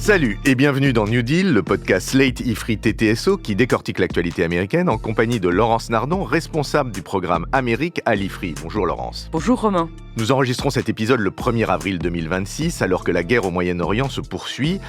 Salut et bienvenue dans New Deal, le podcast Slate Ifri TTSO qui décortique l'actualité américaine en compagnie de Laurence Nardon, responsable du programme Amérique à l'Ifri. Bonjour Laurence. Bonjour Romain. Nous enregistrons cet épisode le 1er avril 2026 alors que la guerre au Moyen-Orient se poursuit.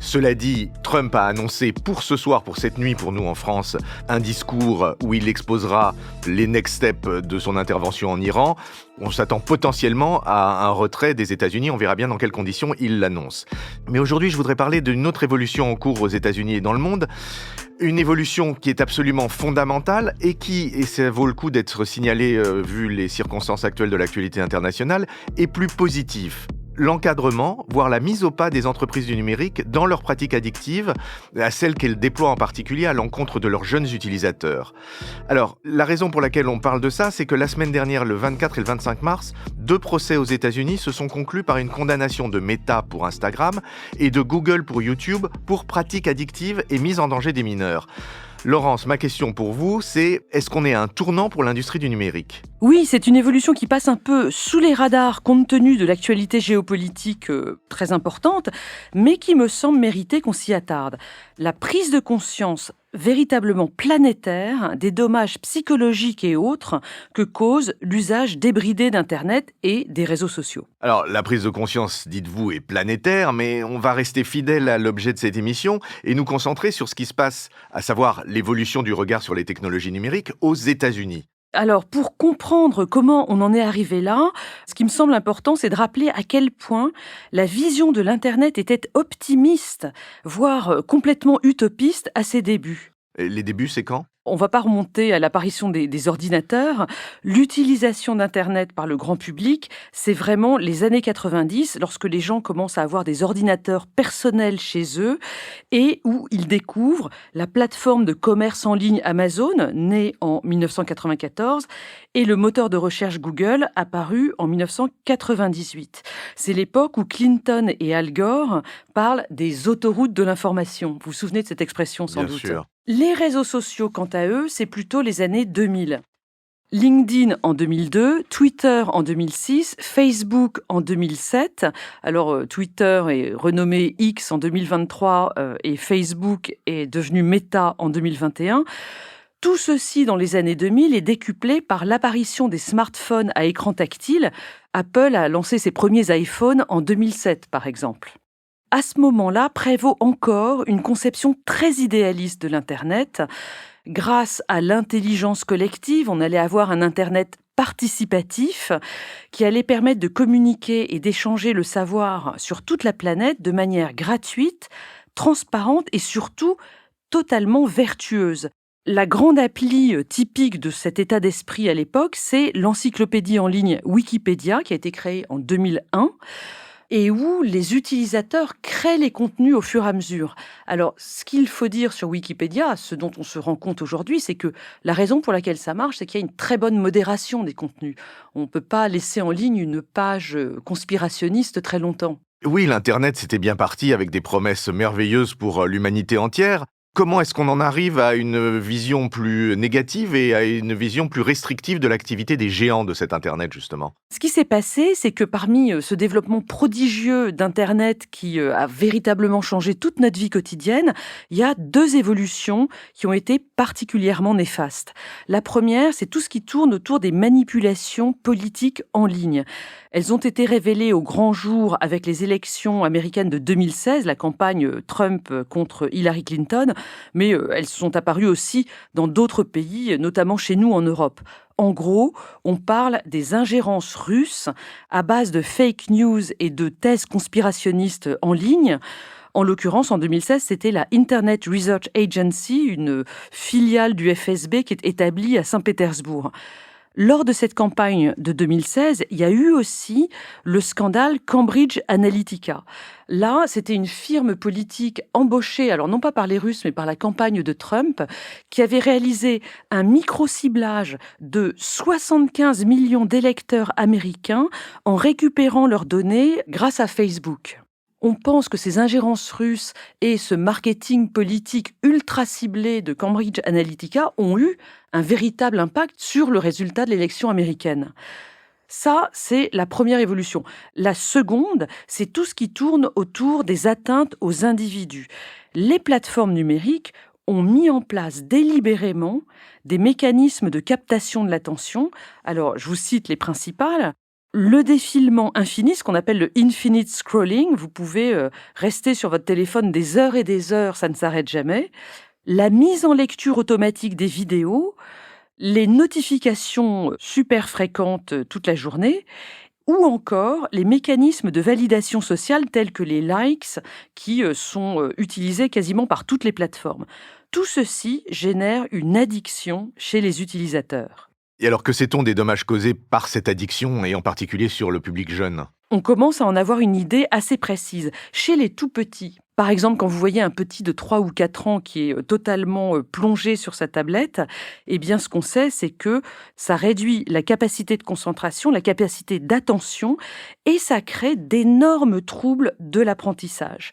Cela dit, Trump a annoncé pour ce soir, pour cette nuit pour nous en France, un discours où il exposera les next steps de son intervention en Iran. On s'attend potentiellement à un retrait des États-Unis, on verra bien dans quelles conditions il l'annonce. Mais aujourd'hui, je voudrais parler d'une autre évolution en cours aux États-Unis et dans le monde. Une évolution qui est absolument fondamentale et qui, et ça vaut le coup d'être signalé vu les circonstances actuelles de l'actualité internationale, est plus positive. L'encadrement, voire la mise au pas des entreprises du numérique dans leurs pratiques addictives, à celles qu'elles déploient en particulier à l'encontre de leurs jeunes utilisateurs. Alors, la raison pour laquelle on parle de ça, c'est que la semaine dernière, le 24 et le 25 mars, 2 procès aux États-Unis se sont conclus par une condamnation de Meta pour Instagram et de Google pour YouTube pour pratiques addictives et mise en danger des mineurs. Laurence, ma question pour vous, c'est est-ce qu'on est à un tournant pour l'industrie du numérique ? Oui, c'est une évolution qui passe un peu sous les radars compte tenu de l'actualité géopolitique très importante, mais qui me semble mériter qu'on s'y attarde. La prise de conscience véritablement planétaire des dommages psychologiques et autres que cause l'usage débridé d'Internet et des réseaux sociaux. Alors, la prise de conscience, dites-vous, est planétaire, mais on va rester fidèle à l'objet de cette émission et nous concentrer sur ce qui se passe, à savoir l'évolution du regard sur les technologies numériques aux États-Unis. Alors, pour comprendre comment on en est arrivé là, ce qui me semble important, c'est de rappeler à quel point la vision de l'Internet était optimiste, voire complètement utopiste à ses débuts. Et les débuts, c'est quand ? On ne va pas remonter à l'apparition des ordinateurs. L'utilisation d'Internet par le grand public, c'est vraiment les années 90, lorsque les gens commencent à avoir des ordinateurs personnels chez eux et où ils découvrent la plateforme de commerce en ligne Amazon, née en 1994, et le moteur de recherche Google, apparu en 1998. C'est l'époque où Clinton et Al Gore parlent des autoroutes de l'information. Vous vous souvenez de cette expression sans doute ? Bien sûr. Les réseaux sociaux, quant à eux, c'est plutôt les années 2000. LinkedIn en 2002, Twitter en 2006, Facebook en 2007. Alors, Twitter est renommé X en 2023 et Facebook est devenu Meta en 2021. Tout ceci, dans les années 2000, est décuplé par l'apparition des smartphones à écran tactile. Apple a lancé ses premiers iPhones en 2007, par exemple. À ce moment-là, prévaut encore une conception très idéaliste de l'Internet. Grâce à l'intelligence collective, on allait avoir un Internet participatif qui allait permettre de communiquer et d'échanger le savoir sur toute la planète de manière gratuite, transparente et surtout totalement vertueuse. La grande appli typique de cet état d'esprit à l'époque, c'est l'encyclopédie en ligne Wikipédia qui a été créée en 2001. Et où les utilisateurs créent les contenus au fur et à mesure. Alors, ce qu'il faut dire sur Wikipédia, ce dont on se rend compte aujourd'hui, c'est que la raison pour laquelle ça marche, c'est qu'il y a une très bonne modération des contenus. On ne peut pas laisser en ligne une page conspirationniste très longtemps. Oui, l'Internet, c'était bien parti avec des promesses merveilleuses pour l'humanité entière. Comment est-ce qu'on en arrive à une vision plus négative et à une vision plus restrictive de l'activité des géants de cet Internet, justement ? Ce qui s'est passé, c'est que parmi ce développement prodigieux d'Internet qui a véritablement changé toute notre vie quotidienne, il y a 2 évolutions qui ont été particulièrement néfastes. La première, c'est tout ce qui tourne autour des manipulations politiques en ligne. Elles ont été révélées au grand jour avec les élections américaines de 2016, la campagne Trump contre Hillary Clinton, mais elles sont apparues aussi dans d'autres pays, notamment chez nous en Europe. En gros, on parle des ingérences russes à base de fake news et de thèses conspirationnistes en ligne. En l'occurrence, en 2016, c'était la Internet Research Agency, une filiale du FSB qui est établie à Saint-Pétersbourg. Lors de cette campagne de 2016, il y a eu aussi le scandale Cambridge Analytica. Là, c'était une firme politique embauchée, alors non pas par les Russes, mais par la campagne de Trump, qui avait réalisé un micro-ciblage de 75 millions d'électeurs américains en récupérant leurs données grâce à Facebook. On pense que ces ingérences russes et ce marketing politique ultra ciblé de Cambridge Analytica ont eu un véritable impact sur le résultat de l'élection américaine. Ça, c'est la première évolution. La seconde, c'est tout ce qui tourne autour des atteintes aux individus. Les plateformes numériques ont mis en place délibérément des mécanismes de captation de l'attention. Alors, je vous cite les principales. Le défilement infini, ce qu'on appelle le infinite scrolling. Vous pouvez rester sur votre téléphone des heures, ça ne s'arrête jamais. La mise en lecture automatique des vidéos, les notifications super fréquentes toute la journée, ou encore les mécanismes de validation sociale tels que les likes qui sont utilisés quasiment par toutes les plateformes. Tout ceci génère une addiction chez les utilisateurs. Et alors, que sait-on des dommages causés par cette addiction, et en particulier sur le public jeune ? On commence à en avoir une idée assez précise. Chez les tout-petits, par exemple, quand vous voyez un petit de 3 ou 4 ans qui est totalement plongé sur sa tablette, eh bien, ce qu'on sait, c'est que ça réduit la capacité de concentration, la capacité d'attention, et ça crée d'énormes troubles de l'apprentissage.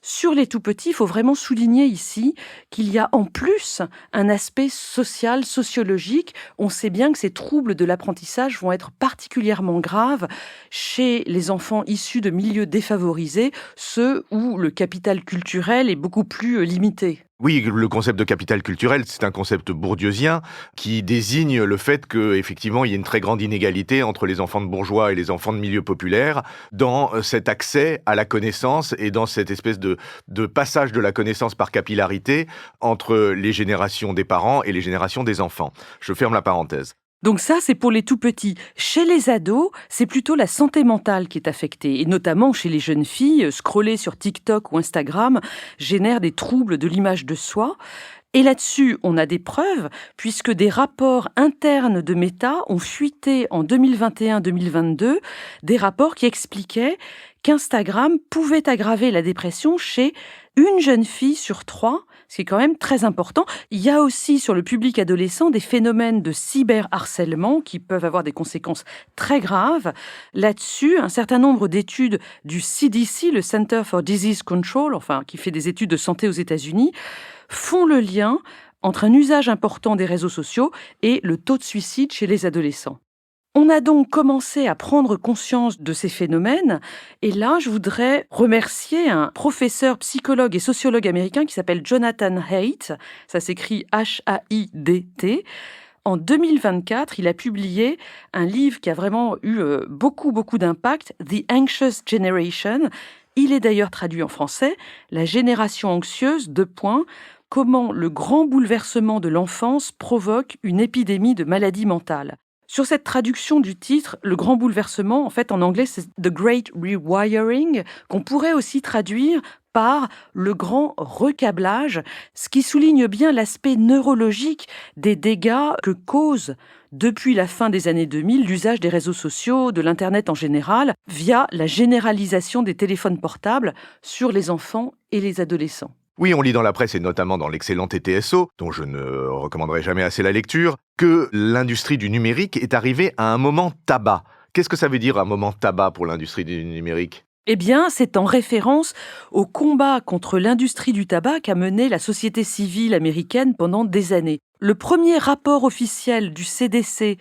Sur les tout-petits, il faut vraiment souligner ici qu'il y a en plus un aspect social, sociologique. On sait bien que ces troubles de l'apprentissage vont être particulièrement graves chez les enfants issus de milieux défavorisés, ceux où le capital culturel est beaucoup plus limité. Oui, le concept de capital culturel, c'est un concept bourdieusien qui désigne le fait qu'effectivement, il y a une très grande inégalité entre les enfants de bourgeois et les enfants de milieux populaires dans cet accès à la connaissance et dans cette espèce de passage de la connaissance par capillarité entre les générations des parents et les générations des enfants. Je ferme la parenthèse. Donc ça, c'est pour les tout-petits. Chez les ados, c'est plutôt la santé mentale qui est affectée. Et notamment chez les jeunes filles, scroller sur TikTok ou Instagram génère des troubles de l'image de soi. Et là-dessus, on a des preuves, puisque des rapports internes de Meta ont fuité en 2021-2022, des rapports qui expliquaient qu'Instagram pouvait aggraver la dépression chez une jeune fille sur 3, ce qui est quand même très important. Il y a aussi sur le public adolescent des phénomènes de cyberharcèlement qui peuvent avoir des conséquences très graves. Là-dessus, un certain nombre d'études du CDC, le Center for Disease Control, qui fait des études de santé aux États-Unis, font le lien entre un usage important des réseaux sociaux et le taux de suicide chez les adolescents. On a donc commencé à prendre conscience de ces phénomènes, et là, je voudrais remercier un professeur psychologue et sociologue américain qui s'appelle Jonathan Haidt, ça s'écrit H-A-I-D-T. En 2024, il a publié un livre qui a vraiment eu beaucoup d'impact, The Anxious Generation. Il est d'ailleurs traduit en français, La génération anxieuse, comment le grand bouleversement de l'enfance provoque une épidémie de maladies mentales. Sur cette traduction du titre, le grand bouleversement, en anglais, c'est The Great Rewiring, qu'on pourrait aussi traduire par le grand recablage, ce qui souligne bien l'aspect neurologique des dégâts que cause, depuis la fin des années 2000, l'usage des réseaux sociaux, de l'Internet en général, via la généralisation des téléphones portables sur les enfants et les adolescents. Oui, on lit dans la presse, et notamment dans l'excellent TTSO, dont je ne recommanderai jamais assez la lecture, que l'industrie du numérique est arrivée à un moment tabac. Qu'est-ce que ça veut dire un moment tabac pour l'industrie du numérique ? Eh bien, c'est en référence au combat contre l'industrie du tabac qu'a mené la société civile américaine pendant des années. Le premier rapport officiel du CDC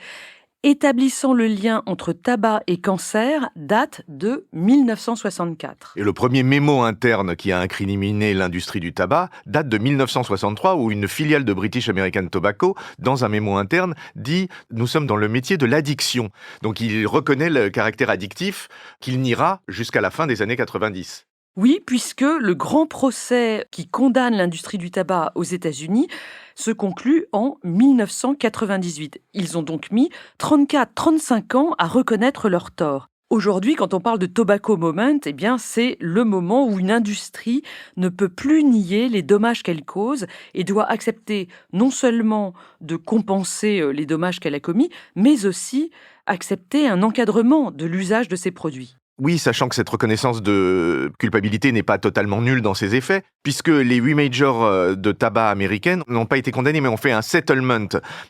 établissant le lien entre tabac et cancer date de 1964. Et le premier mémo interne qui a incriminé l'industrie du tabac date de 1963, où une filiale de British American Tobacco, dans un mémo interne, dit « Nous sommes dans le métier de l'addiction ». Donc il reconnaît le caractère addictif qu'il niera jusqu'à la fin des années 90. Oui, puisque le grand procès qui condamne l'industrie du tabac aux États-Unis se conclut en 1998. Ils ont donc mis 34-35 ans à reconnaître leur tort. Aujourd'hui, quand on parle de tobacco moment, eh bien, c'est le moment où une industrie ne peut plus nier les dommages qu'elle cause et doit accepter non seulement de compenser les dommages qu'elle a commis, mais aussi accepter un encadrement de l'usage de ces produits. Oui, sachant que cette reconnaissance de culpabilité n'est pas totalement nulle dans ses effets, puisque les 8 majors de tabac américaines n'ont pas été condamnés, mais ont fait un settlement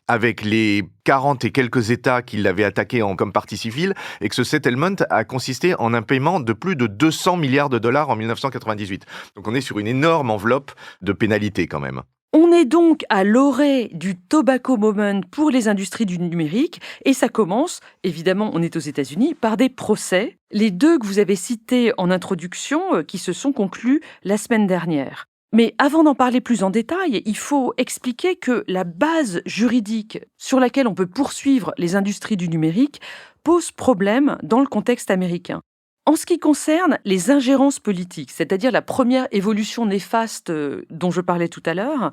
avec les 40 et quelques États qui l'avaient attaqué comme partie civile, et que ce settlement a consisté en un paiement de plus de 200 milliards de dollars en 1998. Donc on est sur une énorme enveloppe de pénalités quand même. On est donc à l'orée du tobacco moment pour les industries du numérique et ça commence, évidemment on est aux États-Unis, par des procès, les deux que vous avez cités en introduction qui se sont conclus la semaine dernière. Mais avant d'en parler plus en détail, il faut expliquer que la base juridique sur laquelle on peut poursuivre les industries du numérique pose problème dans le contexte américain. En ce qui concerne les ingérences politiques, c'est-à-dire la première évolution néfaste dont je parlais tout à l'heure,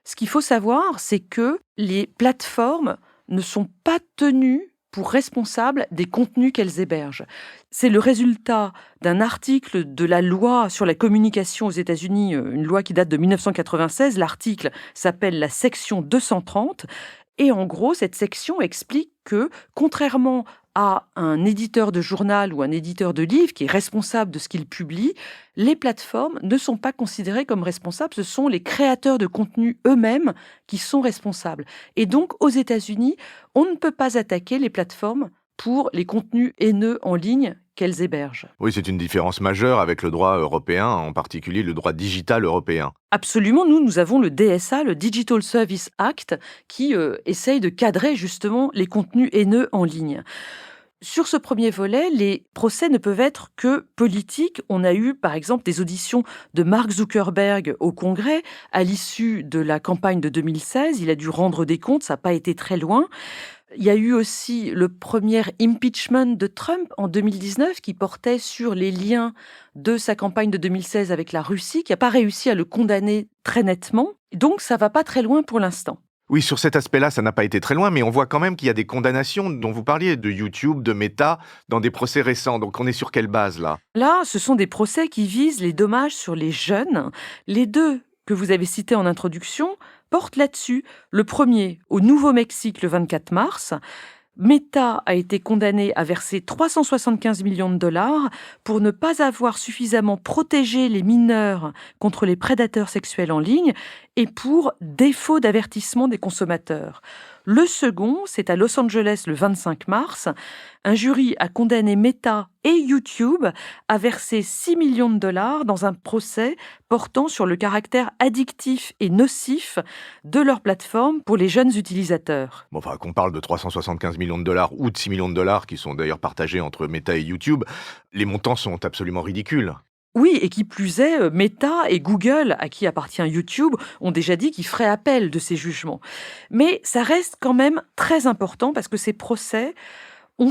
ce qu'il faut savoir, c'est que les plateformes ne sont pas tenues pour responsables des contenus qu'elles hébergent. C'est le résultat d'un article de la loi sur la communication aux États-Unis, une loi qui date de 1996. L'article s'appelle la section 230. Et en gros, cette section explique que, contrairement à un éditeur de journal ou un éditeur de livre qui est responsable de ce qu'il publie, les plateformes ne sont pas considérées comme responsables, ce sont les créateurs de contenu eux-mêmes qui sont responsables. Et donc, aux États-Unis, on ne peut pas attaquer les plateformes pour les contenus haineux en ligne qu'elles hébergent. Oui, c'est une différence majeure avec le droit européen, en particulier le droit digital européen. Absolument, nous avons le DSA, le Digital Service Act, qui essaye de cadrer justement les contenus haineux en ligne. Sur ce premier volet, les procès ne peuvent être que politiques. On a eu, par exemple, des auditions de Mark Zuckerberg au Congrès à l'issue de la campagne de 2016. Il a dû rendre des comptes, ça n'a pas été très loin. Il y a eu aussi le premier impeachment de Trump en 2019 qui portait sur les liens de sa campagne de 2016 avec la Russie, qui n'a pas réussi à le condamner très nettement. Donc ça ne va pas très loin pour l'instant. Oui, sur cet aspect-là, ça n'a pas été très loin, mais on voit quand même qu'il y a des condamnations dont vous parliez, de YouTube, de Meta, dans des procès récents. Donc on est sur quelle base là ? Là, ce sont des procès qui visent les dommages sur les jeunes. Les deux que vous avez cités en introduction portent là-dessus. Le premier, au Nouveau-Mexique, le 24 mars. Meta a été condamné à verser 375 millions de dollars pour ne pas avoir suffisamment protégé les mineurs contre les prédateurs sexuels en ligne et pour défaut d'avertissement des consommateurs. Le second, c'est à Los Angeles le 25 mars. Un jury a condamné Meta et YouTube à verser 6 millions de dollars dans un procès portant sur le caractère addictif et nocif de leur plateforme pour les jeunes utilisateurs. Bon, enfin, qu'on parle de 375 millions de dollars ou de 6 millions de dollars qui sont d'ailleurs partagés entre Meta et YouTube, les montants sont absolument ridicules. Oui, et qui plus est, Meta et Google, à qui appartient YouTube, ont déjà dit qu'ils feraient appel de ces jugements. Mais ça reste quand même très important parce que ces procès vont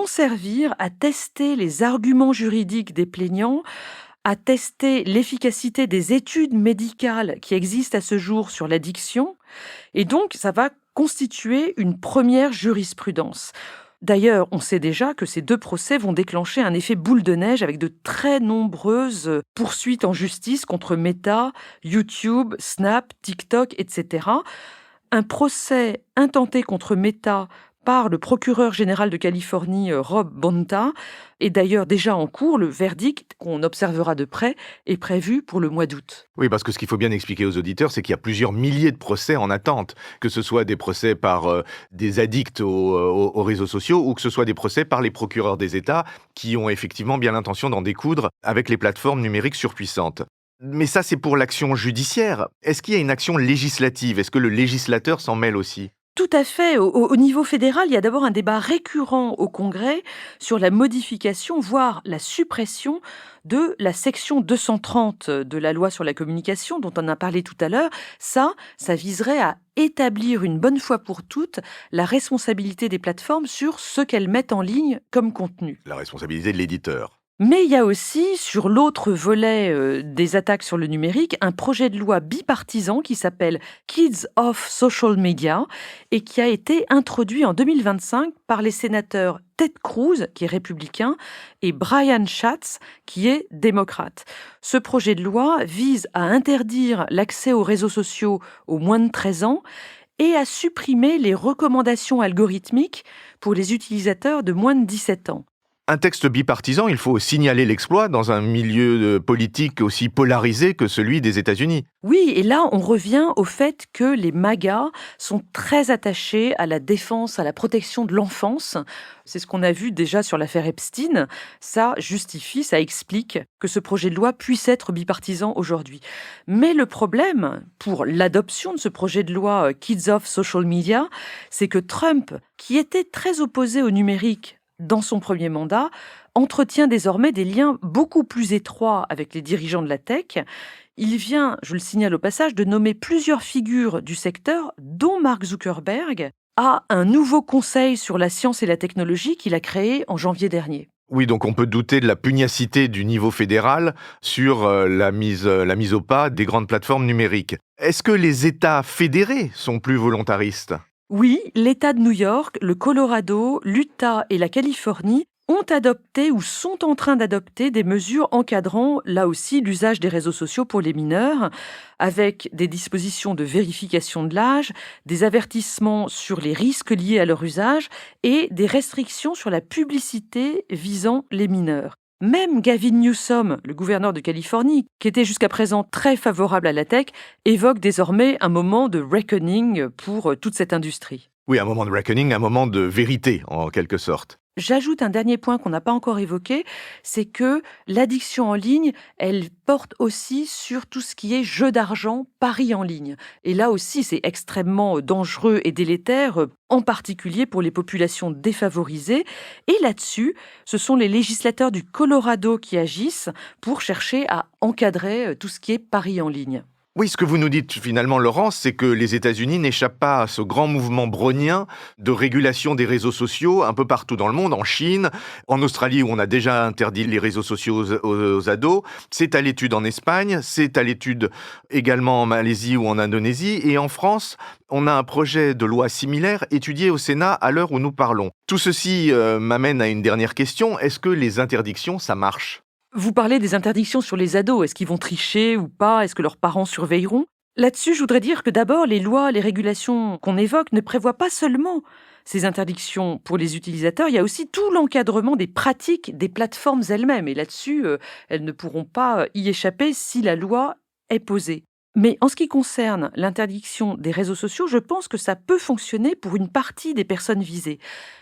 servir à tester les arguments juridiques des plaignants, à tester l'efficacité des études médicales qui existent à ce jour sur l'addiction. Et donc, ça va constituer une première jurisprudence. D'ailleurs, on sait déjà que ces deux procès vont déclencher un effet boule de neige avec de très nombreuses poursuites en justice contre Meta, YouTube, Snap, TikTok, etc. Un procès intenté contre Meta par le procureur général de Californie, Rob Bonta, est d'ailleurs déjà en cours. Le verdict, qu'on observera de près, est prévu pour le mois d'août. Oui, parce que ce qu'il faut bien expliquer aux auditeurs, c'est qu'il y a plusieurs milliers de procès en attente, que ce soit des procès par des addicts aux réseaux sociaux ou que ce soit des procès par les procureurs des États qui ont effectivement bien l'intention d'en découdre avec les plateformes numériques surpuissantes. Mais ça, c'est pour l'action judiciaire. Est-ce qu'il y a une action législative ? Est-ce que le législateur s'en mêle aussi ? Tout à fait. Au niveau fédéral, il y a d'abord un débat récurrent au Congrès sur la modification, voire la suppression de la section 230 de la loi sur la communication dont on a parlé tout à l'heure. Ça viserait à établir une bonne fois pour toutes la responsabilité des plateformes sur ce qu'elles mettent en ligne comme contenu. La responsabilité de l'éditeur. Mais il y a aussi, sur l'autre volet des attaques sur le numérique, un projet de loi bipartisan qui s'appelle Kids of Social Media et qui a été introduit en 2025 par les sénateurs Ted Cruz, qui est républicain, et Brian Schatz, qui est démocrate. Ce projet de loi vise à interdire l'accès aux réseaux sociaux aux moins de 13 ans et à supprimer les recommandations algorithmiques pour les utilisateurs de moins de 17 ans. Un texte bipartisan, il faut signaler l'exploit dans un milieu politique aussi polarisé que celui des États-Unis. Oui, et là, on revient au fait que les MAGA sont très attachés à la défense, à la protection de l'enfance. C'est ce qu'on a vu déjà sur l'affaire Epstein. Ça justifie, ça explique que ce projet de loi puisse être bipartisan aujourd'hui. Mais le problème pour l'adoption de ce projet de loi Kids Off Social Media, c'est que Trump, qui était très opposé au numérique dans son premier mandat, entretient désormais des liens beaucoup plus étroits avec les dirigeants de la tech. Il vient, je le signale au passage, de nommer plusieurs figures du secteur, dont Mark Zuckerberg, à un nouveau conseil sur la science et la technologie qu'il a créé en janvier dernier. Oui, donc on peut douter de la pugnacité du niveau fédéral sur la mise au pas des grandes plateformes numériques. Est-ce que les États fédérés sont plus volontaristes ? Oui, l'État de New York, le Colorado, l'Utah et la Californie ont adopté ou sont en train d'adopter des mesures encadrant, là aussi, l'usage des réseaux sociaux pour les mineurs, avec des dispositions de vérification de l'âge, des avertissements sur les risques liés à leur usage et des restrictions sur la publicité visant les mineurs. Même Gavin Newsom, le gouverneur de Californie, qui était jusqu'à présent très favorable à la tech, évoque désormais un moment de reckoning pour toute cette industrie. Oui, un moment de reckoning, un moment de vérité, en quelque sorte. J'ajoute un dernier point qu'on n'a pas encore évoqué, c'est que l'addiction en ligne, elle porte aussi sur tout ce qui est jeu d'argent, paris en ligne. Et là aussi, c'est extrêmement dangereux et délétère, en particulier pour les populations défavorisées. Et là-dessus, ce sont les législateurs du Colorado qui agissent pour chercher à encadrer tout ce qui est paris en ligne. Oui, ce que vous nous dites finalement, Laurence, c'est que les États-Unis n'échappent pas à ce grand mouvement brownien de régulation des réseaux sociaux un peu partout dans le monde, en Chine, en Australie où on a déjà interdit les réseaux sociaux aux ados. C'est à l'étude en Espagne, c'est à l'étude également en Malaisie ou en Indonésie. Et en France, on a un projet de loi similaire étudié au Sénat à l'heure où nous parlons. Tout ceci m'amène à une dernière question. Est-ce que les interdictions, ça marche ? Vous parlez des interdictions sur les ados. Est-ce qu'ils vont tricher ou pas ? Est-ce que leurs parents surveilleront ? Là-dessus, je voudrais dire que d'abord, les lois, les régulations qu'on évoque ne prévoient pas seulement ces interdictions pour les utilisateurs, il y a aussi tout l'encadrement des pratiques des plateformes elles-mêmes. Et là-dessus, elles ne pourront pas y échapper si la loi est posée. Mais en ce qui concerne l'interdiction des réseaux sociaux, je pense que ça peut fonctionner pour une partie des personnes visées.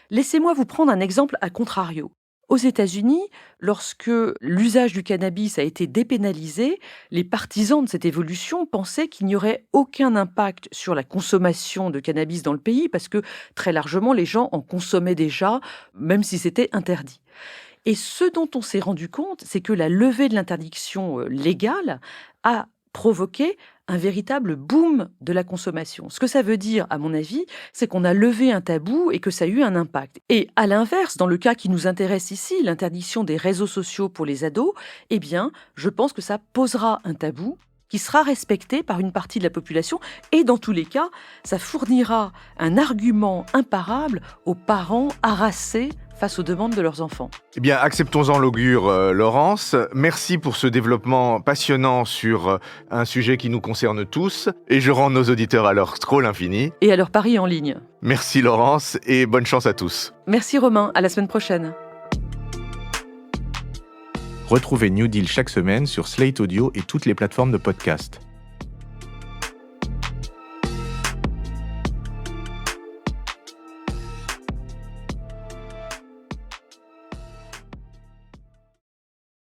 Laissez-moi vous prendre un exemple à contrario. Aux États-Unis, lorsque l'usage du cannabis a été dépénalisé, les partisans de cette évolution pensaient qu'il n'y aurait aucun impact sur la consommation de cannabis dans le pays parce que très largement les gens en consommaient déjà, même si c'était interdit. Et ce dont on s'est rendu compte, c'est que la levée de l'interdiction légale a provoqué un véritable boom de la consommation. Ce que ça veut dire, à mon avis, c'est qu'on a levé un tabou et que ça a eu un impact. Et à l'inverse, dans le cas qui nous intéresse ici, l'interdiction des réseaux sociaux pour les ados, eh bien, je pense que ça posera un tabou qui sera respecté par une partie de la population et dans tous les cas, ça fournira un argument imparable aux parents harassés face aux demandes de leurs enfants. Eh bien, acceptons-en l'augure, Laurence. Merci pour ce développement passionnant sur un sujet qui nous concerne tous. Et je rends nos auditeurs à leur scroll infini. Et à leur pari en ligne. Merci, Laurence, et bonne chance à tous. Merci, Romain. À la semaine prochaine. Retrouvez New Deal chaque semaine sur Slate Audio et toutes les plateformes de podcast.